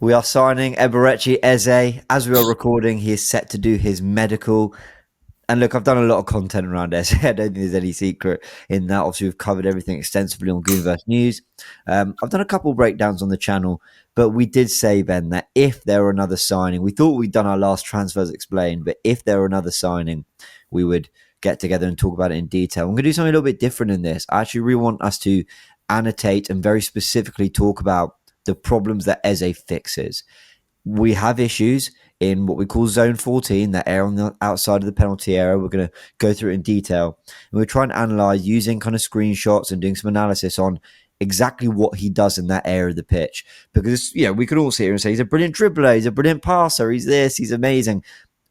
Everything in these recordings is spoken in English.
We are signing Eberechi Eze. As we are recording, he is set to do his medical. And look, I've done a lot of content around Eze. I don't think there's any secret in that. Obviously, we've covered everything extensively on Goonerverse News. I've done a couple of breakdowns on the channel, but we did say, Ben, that if there were another signing, we thought we'd done our last transfers explained, but if there were another signing, we would get together and talk about it in detail. I'm going to do something a little bit different in this. I actually really want us to annotate and very specifically talk about the problems that Eze fixes. We have issues in what we call zone 14, that area on the outside of the penalty area. We're going to go through it in detail. And we're trying to analyze using kind of screenshots and doing some analysis on exactly what he does in that area of the pitch. Because, we could all sit here and say he's a brilliant dribbler, he's a brilliant passer, he's this, he's amazing.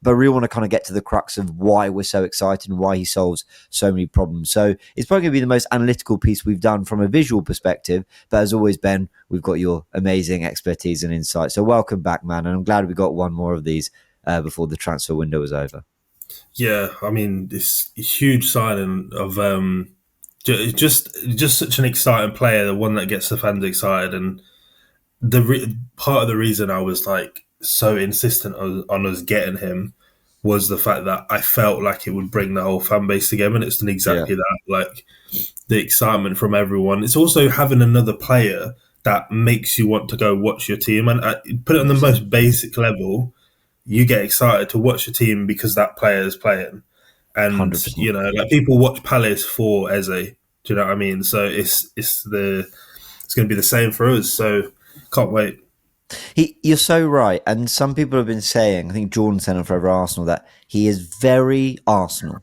But I really want to kind of get to the crux of why we're so excited and why he solves so many problems. So it's probably going to be the most analytical piece we've done from a visual perspective. But as always, Ben, we've got your amazing expertise and insight. So welcome back, man. And I'm glad we got one more of these before the transfer window was over. Yeah, I mean, this huge signing of just such an exciting player, the one that gets the fans excited, and part of the reason I was like so insistent on us getting him was the fact that I felt like it would bring the whole fan base together, and it's done exactly that. Like the excitement from everyone. It's also having another player that makes you want to go watch your team, and put it on the most basic level. You get excited to watch your team because that player is playing. And 100%. like people watch Palace for Eze. Do you know what I mean? So it's going to be the same for us. So can't wait. You're so right. And some people have been saying, I think Jordan said on Forever Arsenal, that he is very Arsenal.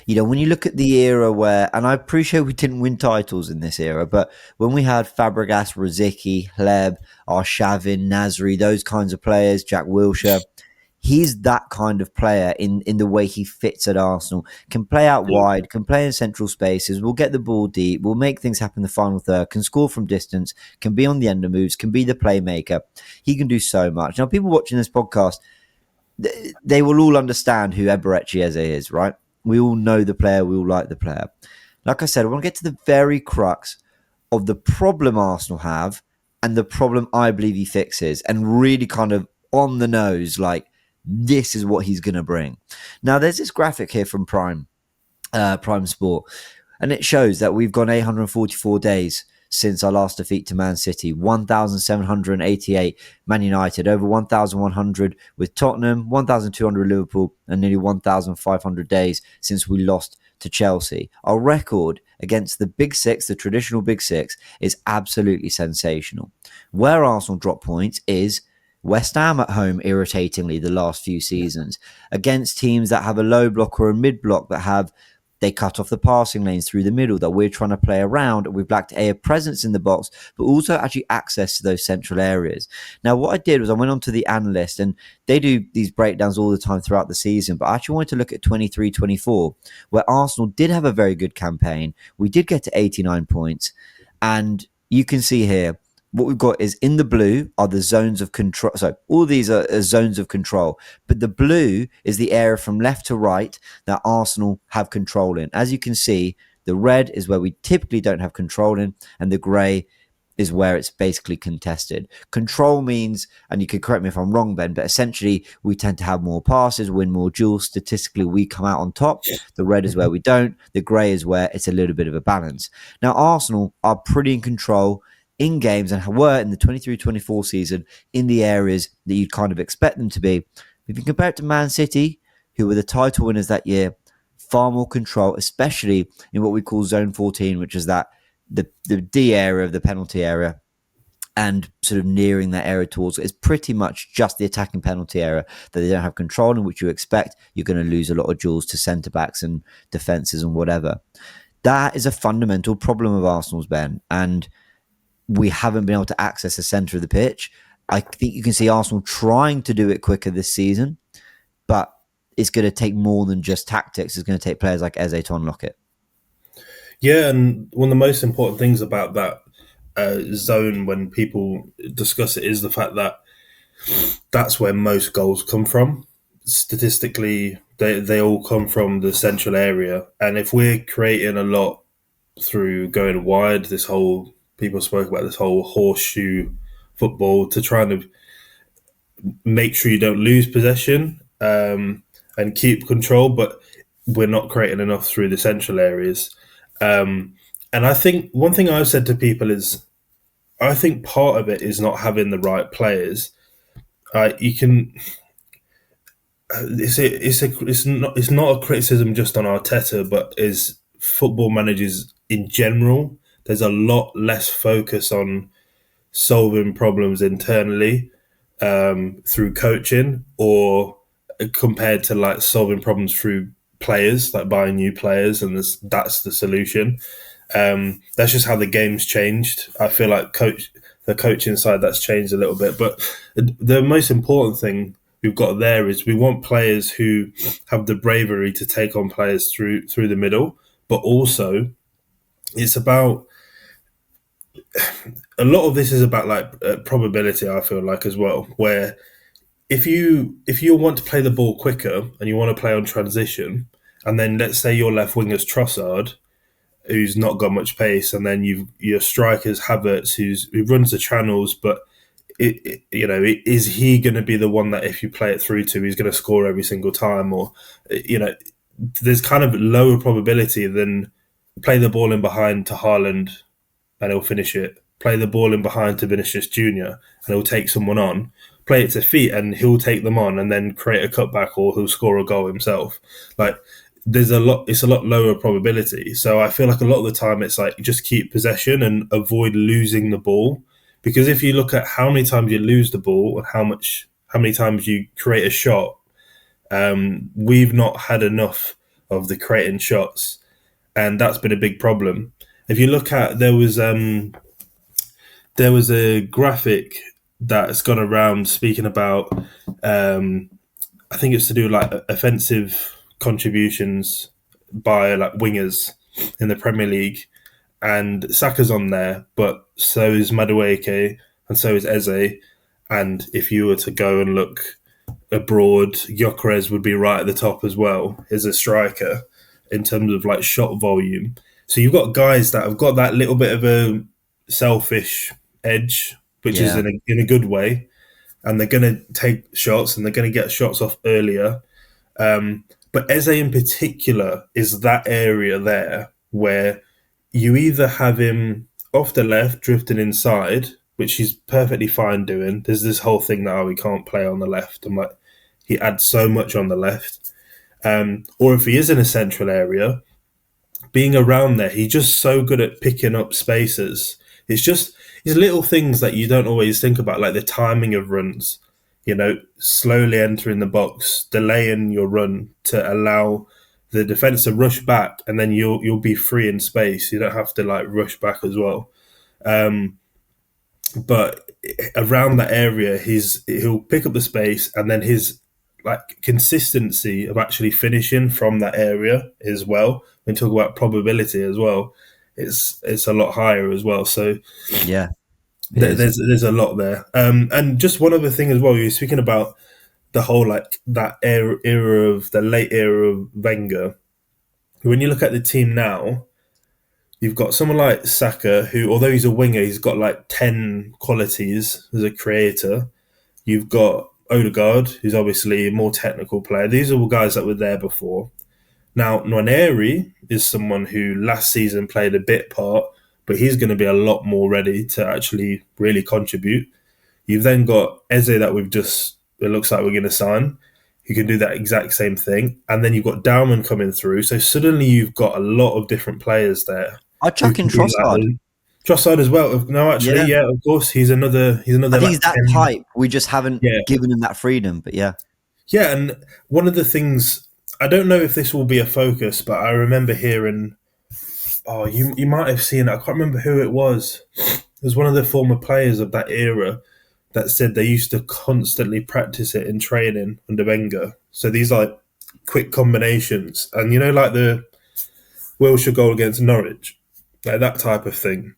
When you look at the era where, and I appreciate we didn't win titles in this era, but when we had Fabregas, Rosicky, Hleb, Arshavin, Nasri, those kinds of players, Jack Wilshere, he's that kind of player in the way he fits at Arsenal. Can play out wide, can play in central spaces, will get the ball deep, will make things happen in the final third, can score from distance, can be on the end of moves, can be the playmaker. He can do so much. Now, people watching this podcast, they will all understand who Eberechi Eze is, right? We all know the player, we all like the player. Like I said, I want to get to the very crux of the problem Arsenal have and the problem I believe he fixes, and really kind of on the nose, like, this is what he's going to bring. Now, there's this graphic here from Prime Sport, and it shows that we've gone 844 days since our last defeat to Man City, 1,788 Man United, over 1,100 with Tottenham, 1,200 Liverpool, and nearly 1,500 days since we lost to Chelsea. Our record against the Big Six, the traditional Big Six, is absolutely sensational. Where Arsenal drop points is West Ham at home, irritatingly, the last few seasons, against teams that have a low block or a mid block they cut off the passing lanes through the middle that we're trying to play around. We've lacked a presence in the box, but also actually access to those central areas. Now, what I did was I went on to the analyst, and they do these breakdowns all the time throughout the season, but I actually wanted to look at 23-24, where Arsenal did have a very good campaign. We did get to 89 points, and you can see here, what we've got is in the blue are the zones of control. So all these are zones of control, but the blue is the area from left to right that Arsenal have control in. As you can see, the red is where we typically don't have control in, and the grey is where it's basically contested. Control means, and you can correct me if I'm wrong, Ben, but essentially we tend to have more passes, win more duels. Statistically, we come out on top. The red is where we don't. The grey is where it's a little bit of a balance. Now, Arsenal are pretty in control in games, and were in the 23-24 season in the areas that you'd kind of expect them to be. If you compare it to Man City, who were the title winners that year, far more control, especially in what we call zone 14, which is that the D area of the penalty area, and sort of nearing that area towards it is pretty much just the attacking penalty area that they don't have control in, which you expect you're going to lose a lot of duels to centre backs and defences and whatever. That is a fundamental problem of Arsenal's, Ben, and we haven't been able to access the centre of the pitch. I think you can see Arsenal trying to do it quicker this season, but it's going to take more than just tactics. It's going to take players like Eze to unlock it. Yeah, and one of the most important things about that zone when people discuss it is the fact that that's where most goals come from. Statistically, they all come from the central area. And if we're creating a lot through going wide, people spoke about this whole horseshoe football to try and make sure you don't lose possession, and keep control, but we're not creating enough through the central areas. And I think one thing I've said to people is, I think part of it is not having the right players. You can. It's not a criticism just on Arteta, but is football managers in general. There's a lot less focus on solving problems internally, through coaching, or compared to like solving problems through players, like buying new players, and that's the solution. That's just how the game's changed. I feel like the coaching side, that's changed a little bit, but the most important thing we've got there is we want players who have the bravery to take on players through the middle, but also it's about, a lot of this is about like probability. I feel like as well, where if you want to play the ball quicker and you want to play on transition, and then let's say your left winger's Trossard, who's not got much pace, and then your strikers Havertz, who runs the channels, but is he going to be the one that if you play it through to, he's going to score every single time, or there's kind of lower probability than play the ball in behind to Haaland and he'll finish it. Play the ball in behind to Vinicius Junior and he'll take someone on. Play it to feet and he'll take them on and then create a cutback, or he'll score a goal himself. Like it's a lot lower probability. So I feel like a lot of the time it's like just keep possession and avoid losing the ball. Because if you look at how many times you lose the ball and how many times you create a shot, we've not had enough of the creating shots, and that's been a big problem. If you look at there was a graphic that's gone around speaking about, I think it's to do with like offensive contributions by like wingers in the Premier League, and Saka's on there, but so is Madueke and so is Eze. And if you were to go and look abroad, Gyökeres would be right at the top as well as a striker in terms of like shot volume. So you've got guys that have got that little bit of a selfish edge, which is in a good way, and they're going to take shots and they're going to get shots off earlier. But Eze in particular is that area there where you either have him off the left drifting inside, which he's perfectly fine doing. There's this whole thing that he can't play on the left. I'm like, he adds so much on the left. Or if he is in a central area, being around there, he's just so good at picking up spaces. It's little things that you don't always think about, like the timing of runs, slowly entering the box, delaying your run to allow the defence to rush back, and then you'll be free in space. You don't have to like rush back as well. But around that area, he'll pick up the space, and then his like consistency of actually finishing from that area as well. When you talk about probability as well, it's a lot higher as well. So yeah, there's a lot there. And just one other thing as well. You're speaking about the whole like that era of the late era of Wenger. When you look at the team now, you've got someone like Saka, who, although he's a winger, he's got like 10 qualities as a creator. You've got Odegaard, who's obviously a more technical player. These are all guys that were there before. Now, Nwaneri is someone who last season played a bit part, but he's going to be a lot more ready to actually really contribute. You've then got Eze that it looks like we're going to sign, who can do that exact same thing. And then you've got Dowman coming through. So suddenly you've got a lot of different players there. I'd chuck in Trossard. Trossard as well. No, actually, yeah, of course. He's another. I think he's that type. We just haven't given him that freedom. But yeah. Yeah, and one of the things, I don't know if this will be a focus, but I remember hearing, you might have seen it. I can't remember who it was. It was one of the former players of that era that said they used to constantly practice it in training under Wenger. So these like quick combinations, and like the Wilshere goal against Norwich, like that type of thing,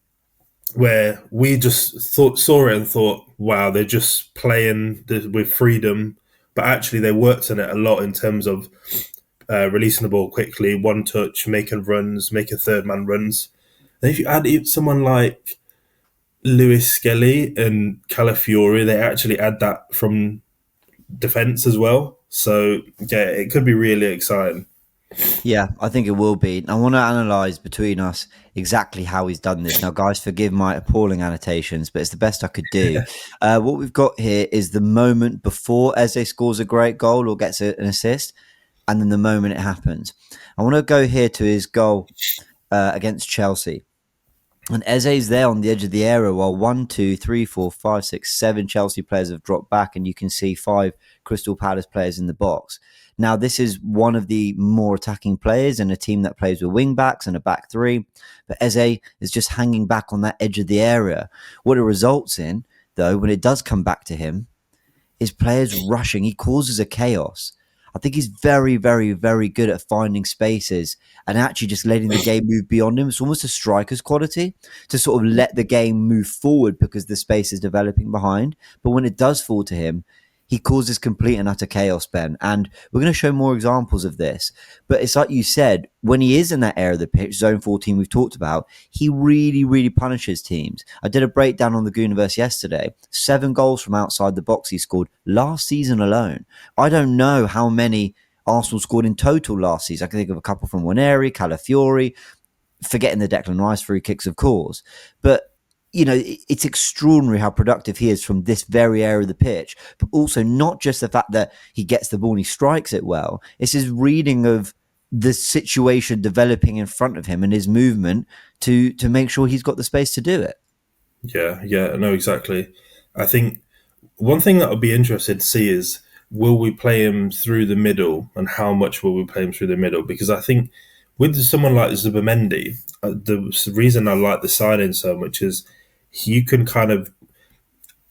where we just saw it and thought, wow, they're just playing with freedom, but actually they worked on it a lot in terms of releasing the ball quickly, one touch, making runs, making third man runs. And if you add someone like Lewis Skelly and Calafiori, they actually add that from defense as well. So yeah, it could be really exciting. Yeah, I think it will be. I want to analyze between us exactly how he's done this. Now, guys, forgive my appalling annotations, but it's the best I could do. What we've got here is the moment before Eze scores a great goal or gets an assist, and then the moment it happens. I want to go here to his goal against Chelsea. And Eze's there on the edge of the area while 1, 2, 3, 4, 5, 6, 7 Chelsea players have dropped back, and you can see 5 Crystal Palace players in the box. Now, this is one of the more attacking players in a team that plays with wing backs and a back three. But Eze is just hanging back on that edge of the area. What it results in, though, when it does come back to him, is players rushing. He causes a chaos. I think he's very, very, very good at finding spaces and actually just letting the game move beyond him. It's almost a striker's quality to sort of let the game move forward because the space is developing behind. But when it does fall to him, he causes complete and utter chaos, Ben. And we're going to show more examples of this. But it's like you said, when he is in that area of the pitch, zone 14 we've talked about, he really, really punishes teams. I did a breakdown on the Goonerverse yesterday. 7 goals from outside the box he scored last season alone. I don't know how many Arsenal scored in total last season. I can think of a couple from Waneri, Calafiori, forgetting the Declan Rice free kicks, of course. But it's extraordinary how productive he is from this very area of the pitch, but also not just the fact that he gets the ball and he strikes it well. It's his reading of the situation developing in front of him and his movement to make sure he's got the space to do it. Yeah, no, exactly. I think one thing that I'd be interested to see is, will we play him through the middle, and how much will we play him through the middle? Because I think with someone like Zubimendi, the reason I like the signing so much is you can kind of.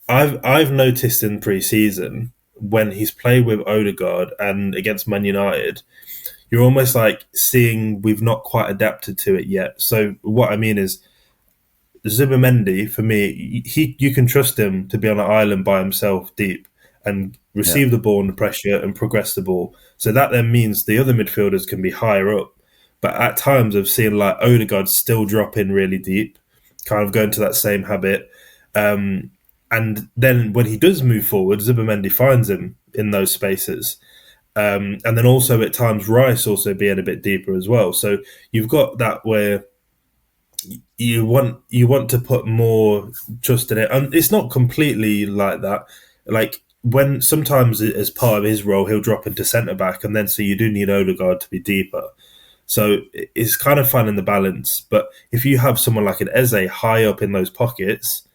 I've noticed in pre-season when he's played with Odegaard and against Man United, you're almost like seeing we've not quite adapted to it yet. So what I mean is, Zubimendi, for me, you can trust him to be on an island by himself deep and Yeah. receive the ball under pressure and progress the ball. So that then means the other midfielders can be higher up. But at times I've seen like Odegaard still drop in really deep, kind of going to that same habit. And then when he does move forward, Zubimendi finds him in those spaces. And then also at times Rice also being a bit deeper as well. So you've got that where you want to put more trust in it, and it's not completely like that. Like when sometimes as part of his role, he'll drop into centre back, and then so you do need Odegaard to be deeper. So it's kind of finding the balance. But if you have someone like an Eze high up in those pockets,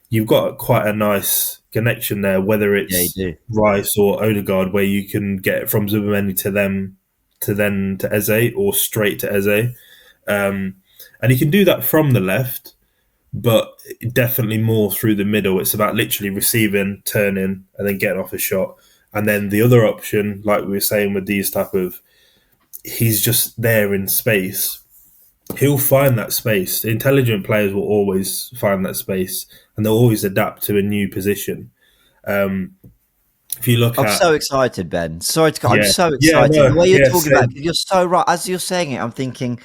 you've got quite a nice connection there. Whether Yeah, you it's do. Rice or Odegaard, where you can get from Zubimendi to them, to then to Eze, or straight to Eze. And he can do that from the left, but definitely more through the middle. It's about literally receiving, turning, and then getting off a shot. And then the other option, like we were saying with these type of, he's just there in space. He'll find that space. Intelligent players will always find that space, and they'll always adapt to a new position. Um, if you look I'm at, so excited, Ben. Sorry to cut. I'm yeah, so yeah, excited. The no, way you're yeah, talking about same, it, you're so right. As you're saying it, I'm thinking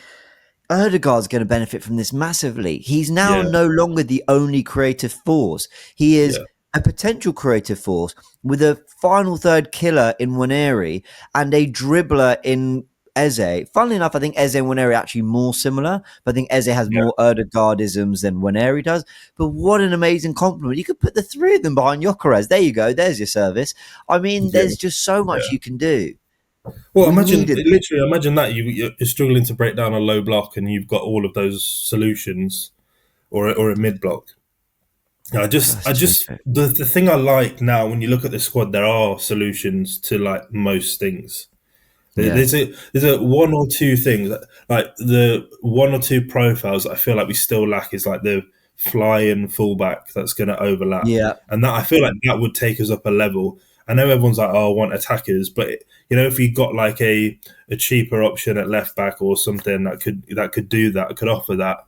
Erdegaard's going to benefit from this massively. He's now yeah, no longer the only creative force. He is yeah, a potential creative force with a final third killer in Waneri and a dribbler in Eze. Funnily enough, I think Eze and Waneri are actually more similar, but I think Eze has yeah, more Erdegaardisms than Waneri does. But what an amazing compliment. You could put the 3 of them behind Gyökeres. There you go. There's your service. I mean, yeah, there's just so much yeah. you can do. Well, We imagine needed this. literally. Imagine that you're struggling to break down a low block, and you've got all of those solutions, or a mid block. I That's just terrific. the thing I like now when you look at the squad, there are solutions to like most things. Yeah. There's a one or two things, like the one or two profiles that I feel like we still lack is like the flying fullback that's going to overlap, Yeah. and that I feel like that would take us up a level. I know everyone's like, "Oh, I want attackers," but if you got like a cheaper option at left back or something that could do that, could offer that,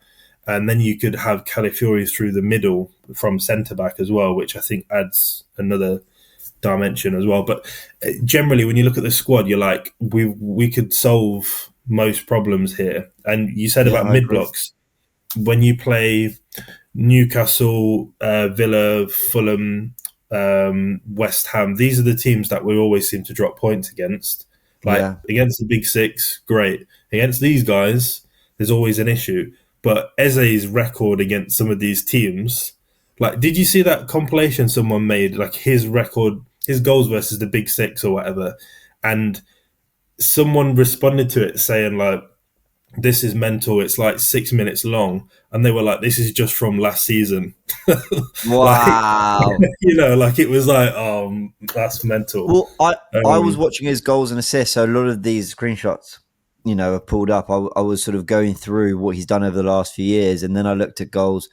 and then you could have Calafiori through the middle from centre back as well, which I think adds another dimension as well. But generally, when you look at the squad, you're like, we could solve most problems here. And you said Yeah, about I mid agree. blocks, when you play Newcastle, Villa, Fulham, West Ham. These are the teams that we always seem to drop points against. Like Yeah. against the Big Six, great. Against these guys, there's always an issue. But Eze's record against some of these teams, like, did you see that compilation someone made? Like his record, his goals versus the Big Six or whatever, and someone responded to it saying like, "This is mental. It's like 6 minutes long," and they were like, "This is just from last season." Like, Wow. like it was like, that's mental. Well, I was Um, watching his goals and assists, so a lot of these screenshots, are pulled up. I was sort of going through what he's done over the last few years, and then I looked at goals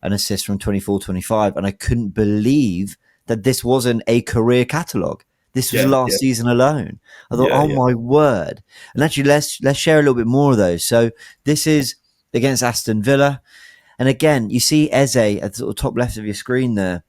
and assists from 24-25, and I couldn't believe that this wasn't a career catalogue. This was yeah, last yeah, season alone. I thought, yeah, oh yeah. my word! And actually, let's share a little bit more of those. So this is against Aston Villa, and again, you see Eze at the sort of top left of your screen there.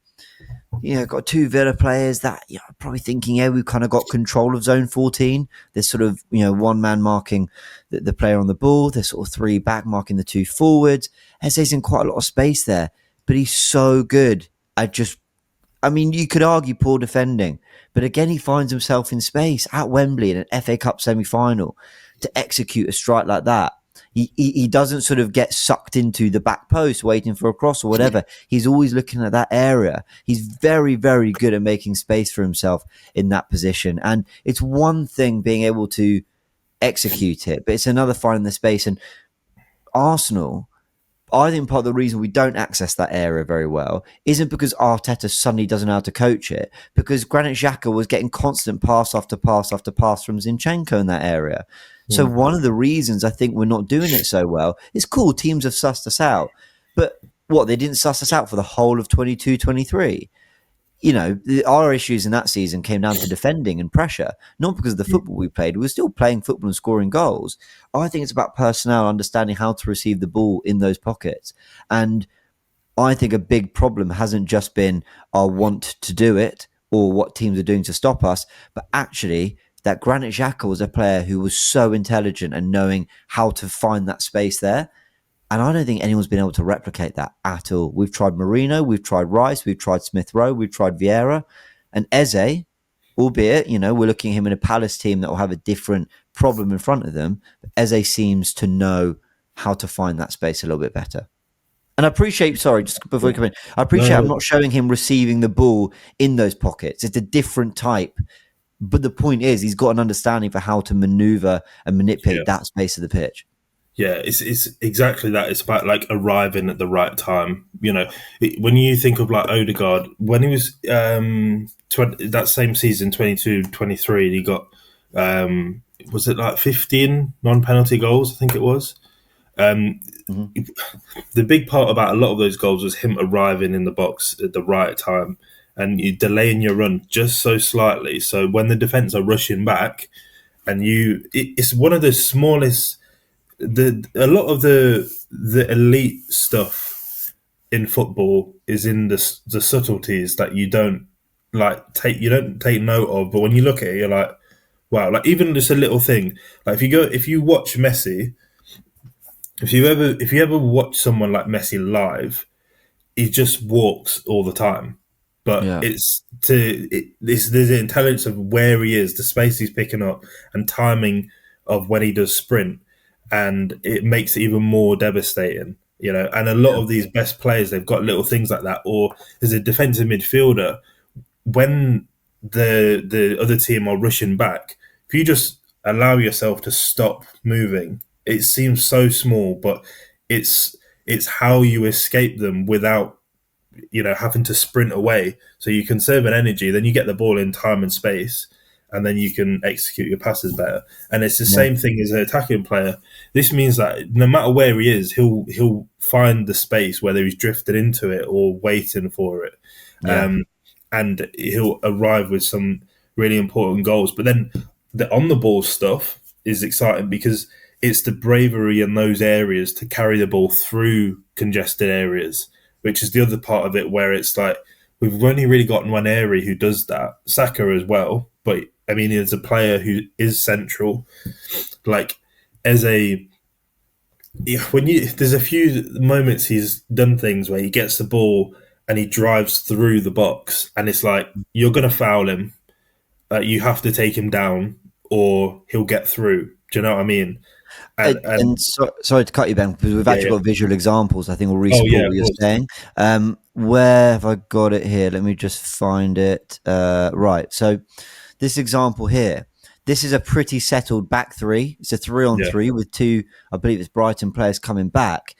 Got two Villa players that are probably thinking, yeah, we've kind of got control of zone 14. There's sort of, one man marking the player on the ball. There's sort of three back marking the two forwards. Eze's in quite a lot of space there, but he's so good at you could argue poor defending, but again, he finds himself in space at Wembley in an FA Cup semi-final to execute a strike like that. He doesn't sort of get sucked into the back post waiting for a cross or whatever. He's always looking at that area. He's very, very good at making space for himself in that position. And it's one thing being able to execute it, but it's another finding the space. And Arsenal, I think part of the reason we don't access that area very well isn't because Arteta suddenly doesn't know how to coach it, because Granit Xhaka was getting constant pass after pass after pass from Zinchenko in that area. So Mm. one of the reasons I think we're not doing it so well is cool, teams have sussed us out. But what, they didn't suss us out for the whole of 22-23. Our issues in that season came down to defending and pressure, not because of the football we played. We were still playing football and scoring goals. I think it's about personnel, understanding how to receive the ball in those pockets. And I think a big problem hasn't just been our want to do it or what teams are doing to stop us, but actually that Granit Xhaka was a player who was so intelligent and knowing how to find that space there. And I don't think anyone's been able to replicate that at all. We've tried Marino, we've tried Rice, we've tried Smith Rowe, we've tried Vieira. And Eze, albeit, we're looking at him in a Palace team that will have a different problem in front of them. But Eze seems to know how to find that space a little bit better. And I appreciate, sorry, just before we come in, I No, appreciate I'm no, not showing him receiving the ball in those pockets. It's a different type. But the point is, he's got an understanding for how to maneuver and yeah. manipulate that space of the pitch. Yeah, it's exactly that. It's about like arriving at the right time. When you think of like Odegaard, when he was that same season 22-23, he got was it like 15 non-penalty goals? I think it was. Um, Mhm. the big part about a lot of those goals was him arriving in the box at the right time and you delaying your run just so slightly. So when the defense are rushing back, and it's one of the smallest. A lot of the elite stuff in football is in the subtleties that you don't take note of, but when you look at it, you're like, wow! Like even just a little thing. Like if you watch Messi, if you ever watch someone like Messi live, he just walks all the time. But Yeah. there's the intelligence of where he is, the space he's picking up, and timing of when he does sprint, and it makes it even more devastating. And a lot Yeah. of these best players, they've got little things like that. Or as a defensive midfielder, when the other team are rushing back, if you just allow yourself to stop moving, it seems so small, but it's how you escape them without having to sprint away. So you conserve an energy, then you get the ball in time and space, and then you can execute your passes better. And it's the Yeah. same thing as an attacking player. This means that no matter where he is, he'll find the space, whether he's drifted into it or waiting for it. Yeah. Um, and he'll arrive with some really important goals. But then the on the ball stuff is exciting because it's the bravery in those areas to carry the ball through congested areas, which is the other part of it where it's like we've only really got Nwaneri who does that, Saka as well. But I mean, as a player who is central, like as a there's a few moments he's done things where he gets the ball and he drives through the box, and it's like you're gonna foul him. You have to take him down, or he'll get through. Do you know what I mean? And Sorry to cut you, Ben, because we've yeah, actually yeah. got visual examples. I think will really Oh yeah, support what of you're course. saying. Where have I got it here? Let me just find it. Right. So this example here, this is a pretty settled back three. It's a 3-on-3 Yeah, with two, I believe it's Brighton players coming back,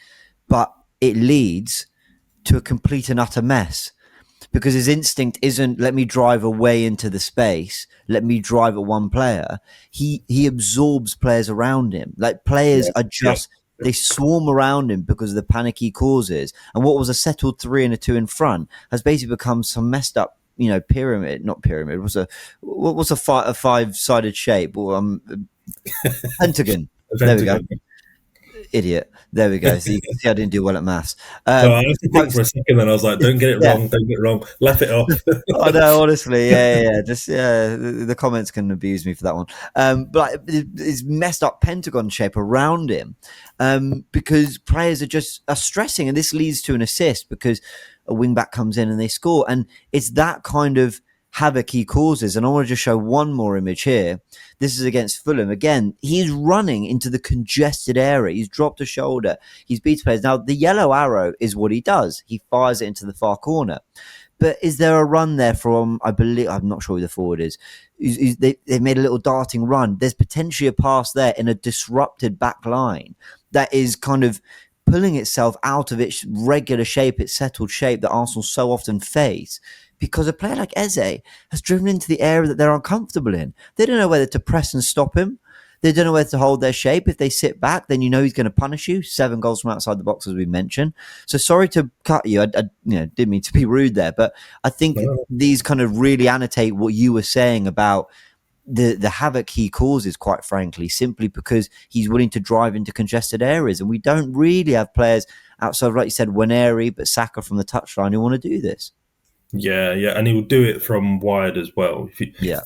but it leads to a complete and utter mess because his instinct isn't let me drive away into the space, let me drive at one player. He absorbs players around him. Like players yeah, are yeah, just they swarm around him because of the panic he causes. And what was a settled 3 and a 2 in front has basically become some messed up, pyramid, not pyramid. What's a five-sided shape? Or pentagon. There we go. Pentagon. Idiot. There we go. So you can see I didn't do well at maths. No, I had to Quite, think for a second, and I was like, "Don't get it yeah. wrong. Don't get it wrong. Laugh it off." Oh no, honestly, yeah. Just the comments can abuse me for that one. But it's messed up pentagon shape around him, because players are stressing, and this leads to an assist because a wing back comes in and they score, and it's that kind of havoc he causes. And I want to just show one more image here. This is against Fulham. Again, he's running into the congested area. He's dropped a shoulder. He's beat players. Now the yellow arrow is what he does. He fires it into the far corner. But is there a run there from, I believe, I'm not sure who the forward is. They made a little darting run. There's potentially a pass there in a disrupted back line that is kind of pulling itself out of its regular shape, its settled shape that Arsenal so often face. Because a player like Eze has driven into the area that they're uncomfortable in. They don't know whether to press and stop him. They don't know whether to hold their shape. If they sit back, then he's going to punish you. 7 goals from outside the box, as we mentioned. So sorry to cut you. I didn't mean to be rude there, but I think No. these kind of really annotate what you were saying about the havoc he causes, quite frankly, simply because he's willing to drive into congested areas. And we don't really have players outside, like you said, Waneri, but Saka from the touchline who want to do this. Yeah, yeah, and he will do it from wide as well. Yeah.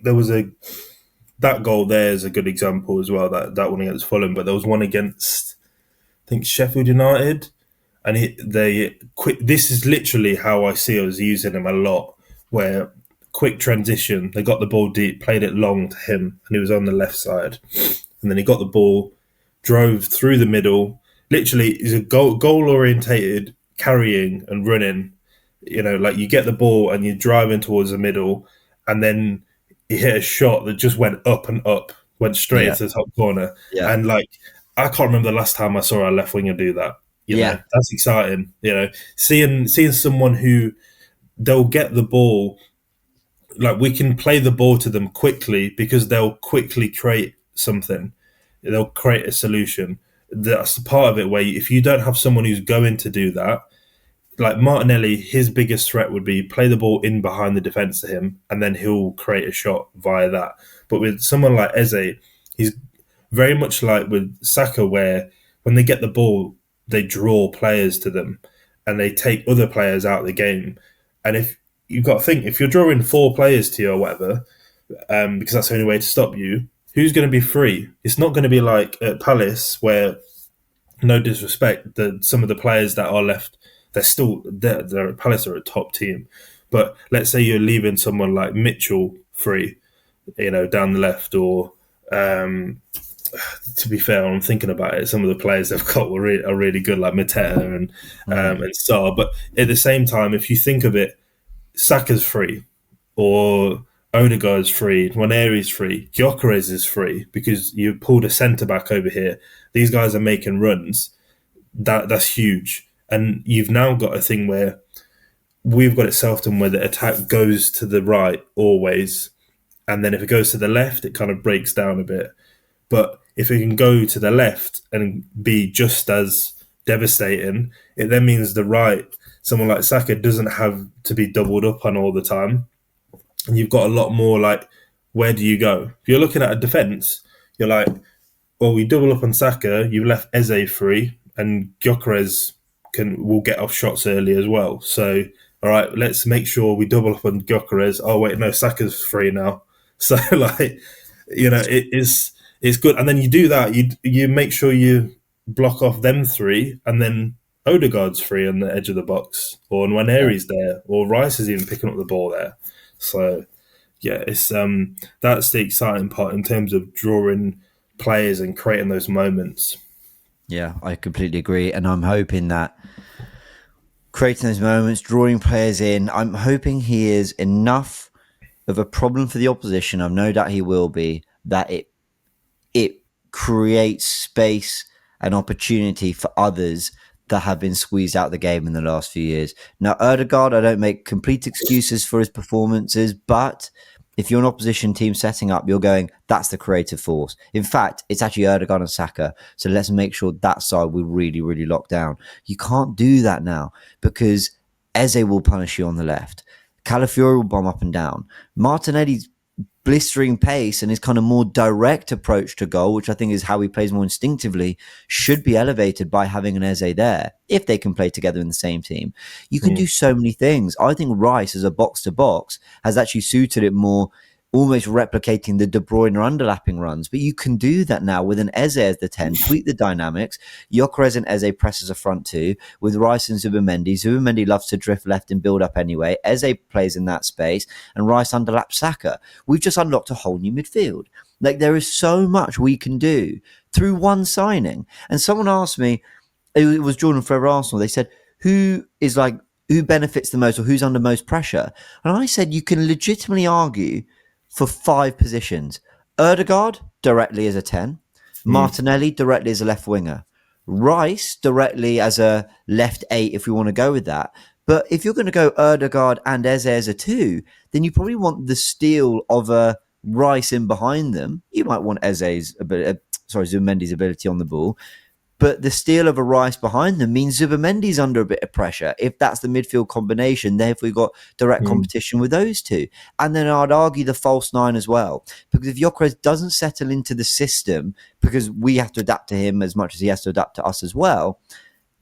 There was that goal there is a good example as well. That one against Fulham, but there was one against I think Sheffield United, and they quick. This is literally how I see us using him a lot, where quick transition. They got the ball deep, played it long to him, and he was on the left side, and then he got the ball, drove through the middle. Literally, he's a goal orientated, carrying and running. Like you get the ball and you're driving towards the middle, and then he hit a shot that just went up and up, went straight Yeah. into the top corner. Yeah. And like, I can't remember the last time I saw our left winger do that. Yeah. That's exciting. Seeing someone who they'll get the ball, like we can play the ball to them quickly because they'll quickly create something. They'll create a solution. That's the part of it where if you don't have someone who's going to do that, like Martinelli, his biggest threat would be play the ball in behind the defence to him, and then he'll create a shot via that. But with someone like Eze, he's very much like with Saka, where when they get the ball, they draw players to them, and they take other players out of the game. And if you've got to think, if you're drawing 4 players to you or whatever, because that's the only way to stop you, who's going to be free? It's not going to be like at Palace, where no disrespect, some of the players that are left, they're Palace are a top team. But let's say you're leaving someone like Mitchell free, down the left, or to be fair, I'm thinking about it. Some of the players they've got are really good, like Mateta and Sarr. But at the same time, if you think of it, Saka's free, or Odegaard's free, Waneri's free, Gyökeres is free because you pulled a centre back over here. These guys are making runs. That's huge. And you've now got a thing where we've got it self-done where the attack goes to the right always, and then if it goes to the left, it kind of breaks down a bit. But if it can go to the left and be just as devastating, it then means the right, someone like Saka, doesn't have to be doubled up on all the time. And you've got a lot more like, where do you go? If you're looking at a defence, you're like, well, we double up on Saka, you left Eze free, and Gyökeres will get off shots early as well. So, all right, let's make sure we double up on Gyökeres. Oh wait, no, Saka's free now. So it's good. And then you do that. You make sure you block off them 3, and then Odegaard's free on the edge of the box, or Yeah. Nwaneri's there, or Rice is even picking up the ball there. So yeah, it's that's the exciting part in terms of drawing players and creating those moments. Yeah, I completely agree. And I'm hoping that creating those moments, drawing players in, I'm hoping he is enough of a problem for the opposition. I've no doubt he will be, that it creates space and opportunity for others that have been squeezed out of the game in the last few years. Now, Erdegaard, I don't make complete excuses for his performances, but if you're an opposition team setting up, you're going, that's the creative force. In fact, it's actually Erdegaard and Saka. So let's make sure that side we really, really lock down. You can't do that now because Eze will punish you on the left. Calafiori will bomb up and down. Martinelli's blistering pace and his kind of more direct approach to goal, which I think is how he plays more instinctively, should be elevated by having an Eze there if they can play together in the same team. You can do Mm, so many things. I think Rice as a box to box has actually suited it more, almost replicating the De Bruyne underlapping runs. But you can do that now with an Eze as the 10, tweak the dynamics. Gyökeres and Eze press as a front two with Rice and Zubimendi. Zubimendi loves to drift left and build up anyway. Eze plays in that space and Rice underlaps Saka. We've just unlocked a whole new midfield. Like there is so much we can do through one signing. And someone asked me, it was Jordan for Arsenal. They said, who benefits the most or who's under most pressure? And I said, you can legitimately argue for 5 positions. Erdegaard directly as a 10, mm, Martinelli directly as a left winger, Rice directly as a left 8 if we want to go with that. But if you're going to go Erdegaard and Eze as a 2, then you probably want the steal of a Rice in behind them. You might want Zubimendi's ability on the ball. But the steal of a Rice behind them means Zubimendi's under a bit of pressure. If that's the midfield combination, then if we've got direct mm, competition with those two. And then I'd argue the false 9 as well. Because if Gyökeres doesn't settle into the system, because we have to adapt to him as much as he has to adapt to us as well,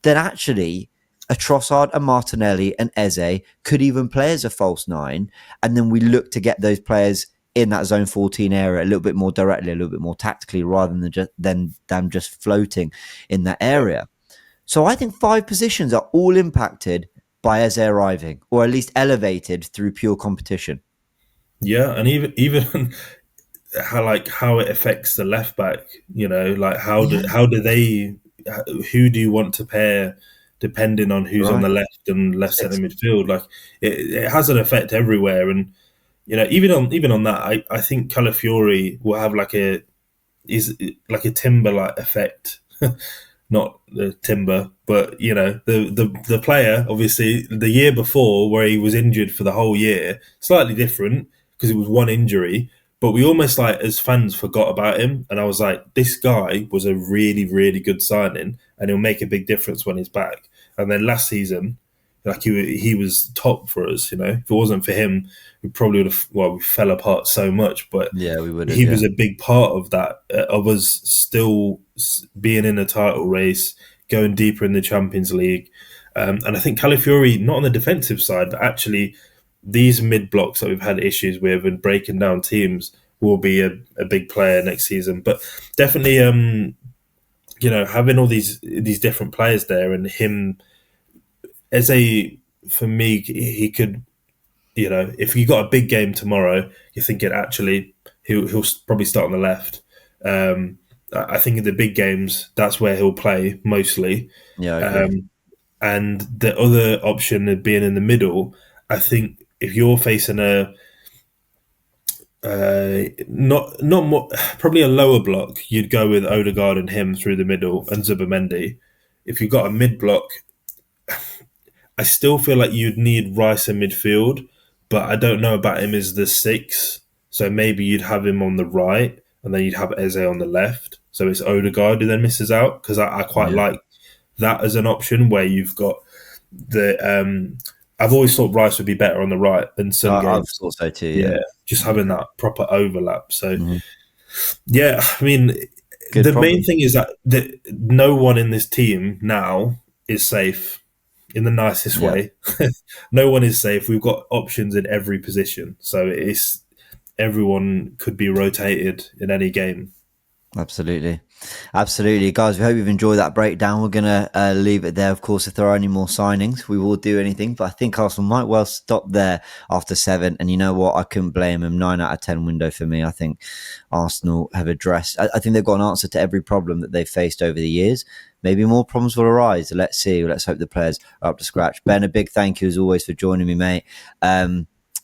then actually a Trossard, a Martinelli, and Eze could even play as a false 9. And then we look to get those players in that zone 14 area a little bit more directly, a little bit more tactically, rather than them just floating in that area. So I think 5 positions are all impacted by Eze arriving, or at least elevated through pure competition. yeah, and even how it affects the left back. You know, like Yeah, how do they who do you want to pair depending on who's on right. the left and left centre It's, midfield? Like it has an effect everywhere, and you know even on that, I think Calafiori will have like a is like a Timber like effect. Not the Timber, but you know the player. Obviously, the year before where he was injured for the whole year, slightly different because it was one injury. But we almost like as fans forgot about him, and I was like, this guy was a really really good signing, and he'll make a big difference when he's back. And then last season, like he was top for us. You know, if it wasn't for him, we probably would have we fell apart so much. But yeah, we would have. he Yeah, was a big part of that, of us still being in a title race, going deeper in the Champions League. And I think Calafiori, not on the defensive side, but actually these mid blocks that we've had issues with and breaking down teams will be a big player next season. But definitely, having all these different players there and him as a for me, he could if you got a big game tomorrow, you're thinking actually he'll probably start on the left. I think in the big games, that's where he'll play mostly. yeah, I agree. Um, and the other option of being in the middle, I think if you're facing a not more, probably a lower block, you'd go with Odegaard and him through the middle and Zubimendi. If you've got a mid block, I still feel like you'd need Rice in midfield, but I don't know about him as the 6. So maybe you'd have him on the right, and then you'd have Eze on the left. So it's Odegaard who then misses out because I quite Yeah, like that as an option where you've got the. I've always thought Rice would be better on the right in some I've games. thought so too. Yeah, Yeah, just having that proper overlap. So hmm yeah, I mean, good the main problem. thing is that no one in this team now is safe in the nicest Yeah. way. No one is safe. We've got options in every position, so it's everyone could be rotated in any game. Absolutely. Absolutely. Guys, we hope you've enjoyed that breakdown. We're going to leave it there. Of course, if there are any more signings, we will do anything. But I think Arsenal might well stop there after 7. And you know what? I couldn't blame them. 9 out of 10 window for me. I think Arsenal have addressed, I think they've got an answer to every problem that they've faced over the years. Maybe more problems will arise. Let's see. Let's hope the players are up to scratch. Ben, a big thank you as always for joining me, mate.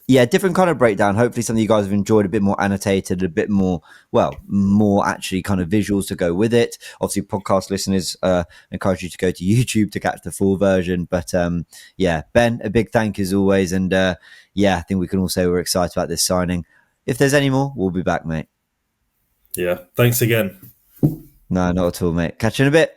Yeah, different kind of breakdown. Hopefully something you guys have enjoyed, a bit more annotated, a bit more, well, more actually kind of visuals to go with it. Obviously, podcast listeners encourage you to go to YouTube to catch the full version. But yeah, Ben, a big thank you as always. And yeah, I think we can all say we're excited about this signing. If there's any more, we'll be back, mate. Yeah, thanks again. No, not at all, mate. Catch you in a bit.